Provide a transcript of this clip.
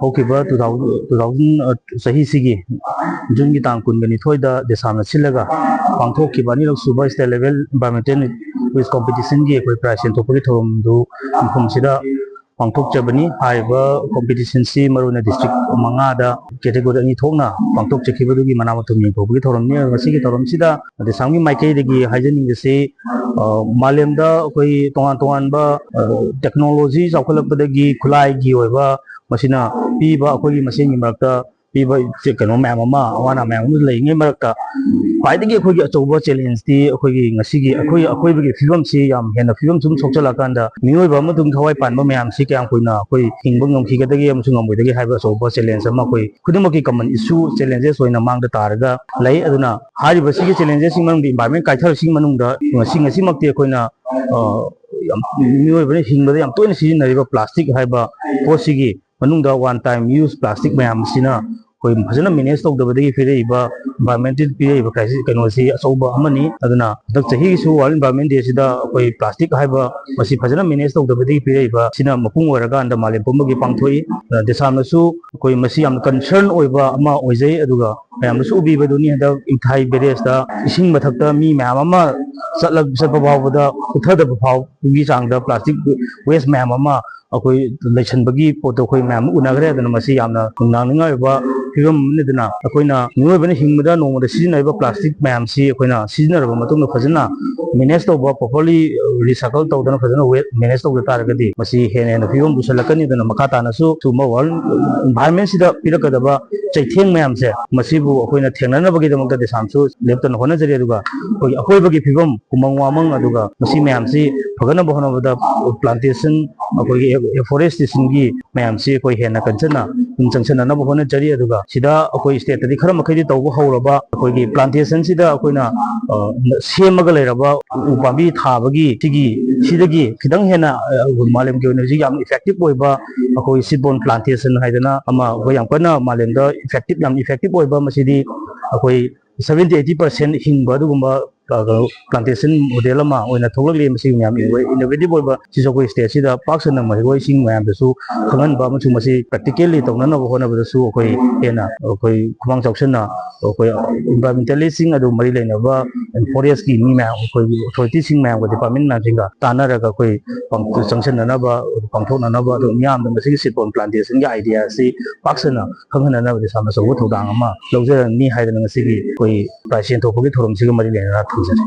ꯍꯧꯈꯤꯕ 2000 ꯆꯍꯤꯁꯤꯒꯤ ꯖꯨꯟꯒꯤ ꯇꯥꯡ 22ꯗ DESAM ꯁꯤꯜꯂꯒ ꯄꯥꯡꯊꯣꯛꯈꯤꯕ ꯑꯅꯤꯔꯛ ꯁꯨꯕ ꯁ꯭ꯇꯦꯠ ꯂꯦꯚꯦꯜ ꯏꯟꯚꯥꯏꯔꯟꯃꯦꯟꯇꯦꯜ ꯀ꯭ꯋꯤꯖ ꯀꯣꯝꯄꯤꯇꯤꯁꯟꯒꯤ ꯑꯩꯈꯣꯏ ꯄ꯭ꯔꯥꯏꯖ ꯌꯦꯟꯊꯣꯛꯄꯒꯤ ꯊꯧꯔꯝꯗꯨ ꯃꯐꯝꯁꯤꯗ ꯄꯥꯡꯊꯣꯛꯆꯕꯅꯤ꯫ ꯍꯥꯏꯔꯤꯕ ꯀꯣꯝꯄꯤꯇꯤꯁꯟꯁꯤ ꯃꯔꯨꯑꯣꯏꯅ ꯗꯤꯁꯇ꯭ꯔꯤꯛ 5ꯗ ꯀꯦꯇꯦꯒꯣꯔꯤ 2 ꯊꯣꯛꯅ ꯄꯥꯡꯊꯣꯛꯆꯈꯤꯕꯗꯨꯒꯤ ꯃꯅꯥ ꯃꯊꯨꯝ ꯌꯦꯡꯊꯣꯛꯄꯒꯤ ꯊꯧꯔꯝꯅꯤ꯫ ꯃꯁꯤꯒꯤ ꯊꯧꯔꯝꯁꯤꯗ DESAMꯒꯤ ꯃꯥꯏꯀꯩꯗꯒꯤ ꯍꯥꯏꯖꯅꯤꯡꯕꯁꯤ ꯃꯥꯂꯦꯝꯗ ꯑꯩꯈꯣꯏ ꯇꯣꯉꯥꯟ ꯇꯣꯉꯥꯟꯕ ꯇꯦꯛꯅꯣꯂꯣꯖꯤ ꯆꯥꯎꯈꯠꯂꯛꯄꯗꯒꯤ ꯈꯨꯠꯂꯥꯏꯒꯤ ꯑꯣꯏꯕ ꯃꯁꯤꯅ ꯄꯤꯕ ꯑꯩꯈꯣꯏꯒꯤ ꯃꯁꯦꯟꯒꯤ ꯃꯔꯛꯇ ꯄꯤꯕ ꯀꯩꯅꯣ ꯃꯌꯥꯝ ꯑꯃ ꯑꯋꯥ ꯑꯅꯥ ꯃꯌꯥꯝ ꯑꯃ ꯂꯩꯔꯤꯉꯩ ꯃꯔꯛꯇ ꯈ꯭ꯋꯥꯏꯗꯒꯤ ꯑꯩꯈꯣꯏꯒꯤ ꯑꯆꯧꯕ ꯆꯦꯂꯦꯟꯖꯇꯤ ꯑꯩꯈꯣꯏꯒꯤ ꯉꯁꯤꯒꯤ ꯑꯀꯣꯏꯕꯒꯤ ꯐꯤꯕꯝꯁꯤ ꯌꯥꯝ ꯍꯦꯟꯅ ꯐꯤꯕꯝ ꯁꯨꯝ ꯁꯣꯛꯆꯜꯂꯛꯀꯥꯟꯗ ꯃꯤꯑꯣꯏꯕ ꯑꯃꯁꯨꯡ ꯊꯋꯥꯏ ꯄꯥꯟꯕ ꯃꯌꯥꯝꯁꯤ ꯀꯌꯥꯝ ꯀꯨꯏꯅ ꯑꯩꯈꯣꯏ ꯍꯤꯡꯕ ꯉꯝꯈꯤꯒꯗꯒꯦ ꯑꯃꯁꯨꯡ ꯉꯝꯃꯣꯏꯗꯒꯦ ꯍꯥꯏꯕ ꯑꯆꯧꯕ ꯆꯦꯂꯦꯟꯖ ꯑꯃ ꯑꯩꯈꯣꯏ ꯈꯨꯗꯤꯡꯃꯛꯀꯤ ꯀꯃꯟ ꯏꯁꯨ ꯆꯦꯂꯦꯟꯖꯦꯁ ꯑꯣꯏꯅ ꯃꯥꯡꯗ ꯇꯥꯔꯒ ꯂꯩ꯫ ꯑꯗꯨꯅ ꯍꯥꯏꯔꯤꯕꯁꯤꯒꯤ ꯆꯦꯂꯦꯟꯖꯦꯁꯁꯤꯡ ꯃꯅꯨꯡꯗ ꯏꯟꯚꯥꯏꯔꯟꯃꯦꯟ ꯀꯥꯏꯊꯔꯛꯄꯁꯤꯡ ꯃꯅꯨꯡꯗ ꯉꯁꯤꯃꯛꯇꯤ ꯑꯩꯈꯣꯏꯅ ꯃꯤꯑꯣꯏꯕꯅ ꯍꯤꯡꯕꯗ ꯌꯥꯝ ꯇꯣꯏꯅ ꯁꯤꯖꯤꯟꯅꯔꯤꯕ ꯄ꯭ꯂꯥꯁꯇꯤꯛ ꯍꯥꯏꯕ ꯄꯣꯠꯁꯤꯒꯤ ꯃꯅꯨꯡꯗ ꯋꯥꯟ ꯇꯥꯏꯝ ꯌꯨꯁ ꯄ꯭ꯂꯥꯁꯇꯤꯛ ꯃꯌꯥꯝꯁꯤꯅ ꯑꯩꯈꯣꯏ ꯐꯖꯅ ꯃꯦꯅꯦꯖ ꯇꯧꯗꯕꯗꯒꯤ ꯄꯤꯔꯛꯏꯕ ꯏꯟꯚꯥꯏꯔꯟꯃꯦꯟꯇꯦꯜ ꯄꯤꯔꯛꯏꯕ ꯀꯩꯅꯣꯁꯤ ꯑꯆꯧꯕ ꯑꯃꯅꯤ꯫ ꯑꯗꯨꯅ ꯍꯟꯗꯛ ꯆꯍꯤꯒꯤꯁꯨ ꯋꯥꯔꯜ ꯏꯟꯚꯥꯏꯔꯟꯃꯦꯟ ꯗꯦꯁꯤꯗ ꯑꯩꯈꯣꯏ ꯄ꯭ꯂꯥꯁꯇꯤꯛ ꯍꯥꯏꯕ ꯃꯁꯤ ꯐꯖꯅ ꯃꯦꯅꯦꯖ ꯇꯧꯗꯕꯗꯒꯤ ꯄꯤꯔꯛꯏꯕ ꯁꯤꯅ ꯃꯄꯨꯡ ꯑꯣꯏꯔꯀꯥꯟꯗ ꯃꯥꯂꯦꯝ ꯄꯨꯝꯕꯒꯤ ꯄꯥꯡꯊꯣꯛꯏ꯫ DESAMꯅꯁꯨ ꯑꯩꯈꯣꯏ ꯃꯁꯤ ꯌꯥꯝꯅ ꯀꯟꯁꯔꯟ ꯑꯣꯏꯕ ꯑꯃ ꯑꯣꯏꯖꯩ꯫ ꯑꯗꯨꯒ ꯃꯌꯥꯝꯅꯁꯨ ꯎꯕꯤꯕꯗꯨꯅꯤ ꯍꯟꯗꯛ ꯏꯪꯊꯥꯏ ꯕꯦꯔꯦꯖꯇ ꯏꯁꯤꯡ ꯃꯊꯛꯇ ꯃꯤ ꯃꯌꯥꯝ ꯑꯃ ꯆꯠꯄ ꯐꯥꯎꯕꯗ ꯎꯊꯗꯕ ꯐꯥꯎꯕꯒꯤ ꯆꯥꯡꯗ ꯄ꯭ꯂꯥꯁꯇꯤꯛ ꯋꯦꯁ ꯃꯌꯥꯝ ꯑꯃ ꯑꯩꯈꯣꯏ ꯂꯩꯁꯟꯕꯒꯤ ꯄꯣꯠꯇꯣ ꯑꯩꯈꯣꯏ ꯃꯌꯥꯝ ꯎꯅꯈ꯭ꯔꯦ꯫ ꯑꯗꯨꯅ ꯃꯁꯤ ꯌꯥꯝꯅ ꯅꯨꯡꯅꯥꯡꯅꯤꯡꯉꯥꯏ ꯑꯣꯏꯕ ꯐꯤꯕꯝ ꯑꯃꯅꯤ꯫ ꯑꯗꯨꯅ ꯑꯩꯈꯣꯏꯅ ꯃꯤꯑꯣꯏꯕꯅ ꯍꯤꯡꯕꯗ ꯅꯣꯡꯃꯗ ꯁꯤꯖꯤꯟꯅꯔꯤꯕ ꯄ꯭ꯂꯥꯁꯇꯤꯛ ꯃꯌꯥꯝꯁꯤ ꯑꯩꯈꯣꯏꯅ ꯁꯤꯖꯤꯟꯅꯔꯕ ꯃꯇꯨꯡꯗ ꯐꯖꯅ ꯃꯦꯅꯦꯖ ꯇꯧꯕ ꯄ꯭ꯔꯣꯄꯔꯂꯤ ꯔꯤꯁꯥꯏꯀꯜ ꯇꯧꯗꯅ ꯐꯖꯅ ꯋꯦꯠ ꯃꯦꯅꯦꯖ ꯇꯧꯕ ꯇꯥꯔꯒꯗꯤ ꯃꯁꯤ ꯍꯦꯟꯅ ꯍꯦꯟꯅ ꯐꯤꯕꯝ ꯂꯨꯁꯜꯂꯛꯀꯅꯤ꯫ ꯑꯗꯨꯅ ꯃꯈꯥ ꯇꯥꯅꯁꯨ ꯁꯤꯒꯨꯝꯕ ꯋꯥꯔꯜ ꯏꯟꯚꯥꯏꯔꯟꯃꯦꯟꯁꯤꯗ ꯄꯤꯔꯛꯀꯗꯕ ꯆꯩꯊꯦꯡ ꯃꯌꯥꯝꯁꯦ ꯃꯁꯤꯕꯨ ꯑꯩꯈꯣꯏꯅ ꯊꯦꯡꯅꯅꯕꯒꯤꯗꯃꯛꯇ DESAMꯁꯨ ꯂꯦꯞꯇꯅ ꯍꯣꯠꯅꯖꯔꯤ꯫ ꯑꯗꯨꯒ ꯑꯩꯈꯣꯏꯒꯤ ꯑꯀꯣꯏꯕꯒꯤ ꯐꯤꯕꯝ ꯎꯃꯪ ꯋꯥꯃꯪ ꯑꯗꯨꯒ ꯃꯁꯤ ꯃꯌꯥꯝꯁꯤ ꯐꯒꯠꯅꯕ ꯍꯣꯠꯅꯕꯗ ꯄ꯭ꯂꯥꯟꯇꯦꯁꯟ ꯑꯩꯈꯣꯏꯒꯤ ꯑꯦꯐꯣꯔꯦꯁꯇꯦꯁꯟꯒꯤ ꯃꯌꯥꯝꯁꯤ ꯑꯩꯈꯣꯏ ꯍꯦꯟꯅ ꯀꯟꯖꯟꯅ ꯆꯪꯁꯤꯟꯅꯅꯕ ꯍꯣꯠꯅꯖꯔꯤ꯫ ꯑꯗꯨꯒ ꯁꯤꯗ ꯑꯩꯈꯣꯏ ꯁ꯭ꯇꯦꯠꯇꯗꯤ ꯈꯔ ꯃꯈꯩꯗꯤ ꯇꯧꯕ ꯍꯧꯔꯕ ꯑꯩꯈꯣꯏꯒꯤ ꯄ꯭ꯂꯥꯟꯇꯦꯁꯟꯁꯤꯗ ꯑꯩꯈꯣꯏꯅ ꯁꯦꯝꯃꯒ ꯂꯩꯔꯕ ꯎ ꯄꯥꯝꯕꯤ ꯊꯥꯕꯒꯤ ꯁꯤꯗꯒꯤ ꯈꯤꯇꯪ ꯍꯦꯟꯅ ꯃꯥꯂꯦꯝꯒꯤ ꯑꯣꯏꯅ ꯍꯧꯖꯤꯛ ꯌꯥꯝ ꯏꯐꯦꯛꯇꯤꯞ ꯑꯣꯏꯕ ꯑꯩꯈꯣꯏ ꯁꯤꯠꯕꯣꯟ ꯄ꯭ꯂꯥꯟꯇꯦꯁꯟ ꯍꯥꯏꯗꯅ ꯑꯃ ꯑꯩꯈꯣꯏ ꯌꯥꯝ ꯀꯟꯅ ꯃꯥꯂꯦꯝꯗ ꯌꯥꯝ ꯏꯐꯦꯛꯇꯤꯞ ꯑꯣꯏꯕ ꯃꯁꯤꯗꯤ ꯑꯩꯈꯣꯏ 70-80% ꯍꯤꯡꯕ ꯑꯗꯨꯒꯨꯝꯕ ꯄ꯭ꯂꯥꯟꯇꯦꯁꯟ ꯃꯣꯗꯦꯜ ꯑꯃ ꯑꯣꯏꯅ ꯊꯣꯛꯂꯛꯂꯤ꯫ ꯃꯁꯤ ꯌꯥꯝ ꯏꯅꯣꯚꯦꯇꯤꯞ ꯑꯣꯏꯕ ꯁꯤꯁꯨ ꯑꯩꯈꯣꯏ ꯁ꯭ꯇꯦꯠꯁꯤꯗ ꯄꯥꯛ ꯁꯟꯅ ꯃꯍꯩꯔꯣꯏꯁꯤꯡ ꯃꯌꯥꯝꯗꯁꯨ ꯈꯪꯍꯟꯕ ꯑꯃꯁꯨꯡ ꯃꯁꯤ ꯄ꯭ꯔꯦꯛꯇꯤꯀꯦꯜꯂꯤ ꯇꯧꯅꯅꯕ ꯍꯣꯠꯅꯕꯗꯁꯨ ꯑꯩꯈꯣꯏ ꯍꯦꯟꯅ ꯑꯩꯈꯣꯏ ꯈꯨꯃꯥꯡ ꯆꯥꯎꯁꯟꯅ ꯑꯩꯈꯣꯏ ꯏꯟꯚꯥꯏꯔꯟꯃꯦꯟꯇꯦꯂꯤꯁꯁꯤꯡ ꯑꯗꯨ ꯃꯔꯤ ꯂꯩꯅꯕ ꯐꯣꯔꯦꯁꯀꯤ ꯃꯤ ꯃꯌꯥꯝ ꯑꯩꯈꯣꯏꯒꯤ ꯑꯣꯊꯣꯔꯤꯇꯤꯁꯤꯡ ꯃꯌꯥꯝꯒ ꯗꯤꯄꯥꯔꯠꯃꯦꯟ ꯃꯌꯥꯝꯁꯤꯡꯒ ꯇꯥꯟꯅꯔꯒ ꯑꯩꯈꯣꯏ ꯆꯪꯁꯤꯟꯅꯅꯕ ꯄꯥꯡꯊꯣꯛꯅꯅꯕ ꯑꯗꯨ ꯃꯤꯌꯥꯝꯗ ꯃꯁꯤꯒꯤ ꯁꯤꯠꯕꯣꯟ ꯄ꯭ꯂꯥꯟꯇꯦꯁꯟꯒꯤ ꯑꯥꯏꯗꯤꯌꯥ ꯑꯁꯤ ꯄꯥꯛ ꯁꯟꯅ ꯈꯪꯍꯟꯅꯅꯕ DESAMꯅ ꯑꯆꯧꯕ ꯊꯧꯗꯥꯡ ꯑꯃ ꯂꯧꯖꯔꯅꯤ ꯍꯥꯏꯗꯅ ꯉꯁꯤꯒꯤ ꯑꯩꯈꯣꯏ ꯄ꯭ꯔꯥꯏꯖ ꯌꯦꯟꯊꯣꯛꯄꯒꯤ ꯊꯧꯔꯝꯁꯤꯒ ꯃꯔꯤ ꯂꯩꯅꯅ ꯊꯝꯖꯔꯤ꯫